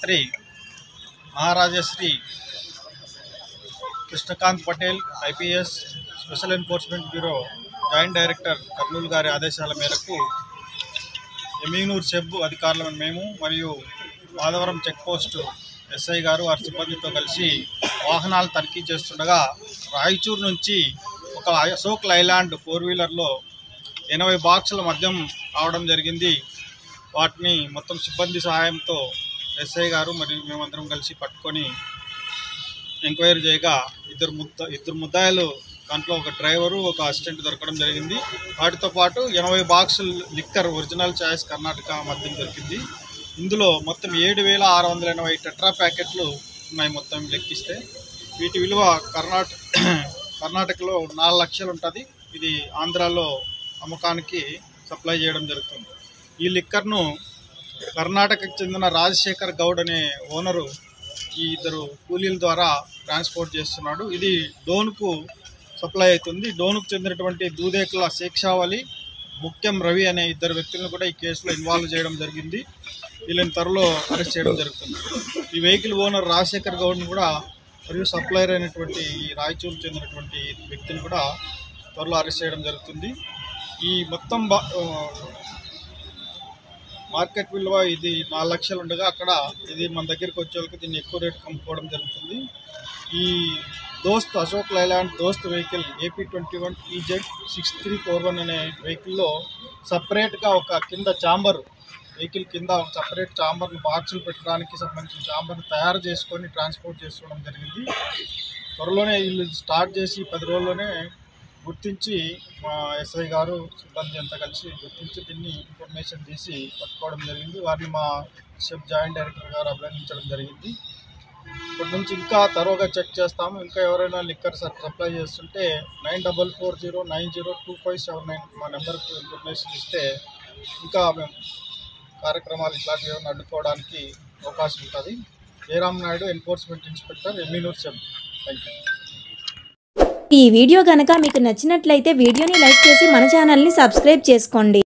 మంత్రి మహారాజశ్రీ Krishnakant Patel IPS special enforcement bureau joint director Kurnool గారి ఆదేశాల మేరకు ఎమీనూర్ సెబ్ అధికారులు మేము మరియు మాధవరం చెక్ పోస్టు ఎస్ఐ గారు వారి సిబ్బందితో కలిసి వాహనాలు తనిఖీ చేస్తుండగా రాయచూరు నుంచి ఒక అశోక్ లైలాండ్ 4-వీలర్లో 80 బాక్సుల మద్యం రావడం జరిగింది. వాటిని మొత్తం సిబ్బంది సహాయంతో ఎస్ఐ గారు మరియు మేమందరం కలిసి పట్టుకొని ఎంక్వైరీ చేయగా ఇద్దరు ముద్దాయిలు, దాంట్లో ఒక డ్రైవరు, ఒక అసిస్టెంట్ దొరకడం జరిగింది. వాటితో పాటు 80 బాక్సులు లిక్కర్ ఒరిజినల్ చాయిస్ కర్ణాటక మద్యం దొరికింది. ఇందులో మొత్తం 7,680 టెట్రా ప్యాకెట్లు ఉన్నాయి మొత్తం లెక్కిస్తే. వీటి విలువ కర్ణాటకలో 4 లక్షలు ఉంటుంది. ఇది ఆంధ్రాలో అమ్మకానికి సప్లై చేయడం జరుగుతుంది. ఈ లిక్కర్ను కర్ణాటకకు చెందిన రాజశేఖర్ గౌడ్ అనే ఓనరు ఈ ఇద్దరు కూలీల ద్వారా ట్రాన్స్పోర్ట్ చేస్తున్నాడు. ఇది డోన్కు సప్లై అవుతుంది. డోన్కు చెందినటువంటి దూదేకుల శేక్షావళి, ముఖ్యం రవి అనే ఇద్దరు వ్యక్తులను కూడా ఈ కేసులో ఇన్వాల్వ్ చేయడం జరిగింది. వీళ్ళని త్వరలో అరెస్ట్ చేయడం జరుగుతుంది. ఈ వెహికల్ ఓనర్ రాజశేఖర్ గౌడ్ని కూడా మరియు సప్లైర్ అయినటువంటి ఈ రాయచూరుకు చెందినటువంటి వ్యక్తిని కూడా త్వరలో అరెస్ట్ చేయడం జరుగుతుంది. ఈ మొత్తం మార్కెట్ విలువ ఇది 4 లక్షలు ఉండగా అక్కడ ఇది మన దగ్గరికి వచ్చే వాళ్ళకి దీన్ని ఎక్కువ రేటు కమ్ముకోవడం జరుగుతుంది. ఈ దోస్త్ అశోక్ లైలాండ్ దోస్త్ వెహికల్ AP21 EZ 6341 అనే వెహికల్లో సపరేట్గా ఒక కింద చాంబర్, వెహికల్ కింద ఒక సపరేట్ చాంబర్ను బాక్సులు పెట్టడానికి సంబంధించిన చాంబర్ను తయారు చేసుకొని ట్రాన్స్పోర్ట్ చేసుకోవడం జరిగింది. త్వరలోనే వీళ్ళు స్టార్ట్ చేసి 10 రోజుల్లోనే గుర్తించి మా ఎస్ఐ గారు సిబ్బంది అంతా కలిసి గుర్తించి దీన్ని ఇన్ఫర్మేషన్ తీసి పట్టుకోవడం జరిగింది. వారిని మా సెబ్ జాయింట్ డైరెక్టర్ గారు అభినందించడం జరిగింది. ఇప్పటి నుంచి ఇంకా తరోగా చెక్ చేస్తాము. ఇంకా ఎవరైనా లిక్కర్ సప్లై చేస్తుంటే 9440902579 మా నెంబర్కి ఇన్ఫర్మేషన్ ఇస్తే ఇంకా మేము కార్యక్రమాలు ఇట్లాంటివి ఏమైనా అడ్డుకోవడానికి అవకాశం ఉంటుంది. జయరామ్ నాయుడు, ఎన్ఫోర్స్మెంట్ ఇన్స్పెక్టర్, ఎమీనూర్ సెబ్. Thank you. ఈ వీడియో గనక మీకు నచ్చినట్లయితే వీడియోని లైక్ చేసి మన ఛానల్ని సబ్స్క్రైబ్ చేసుకోండి.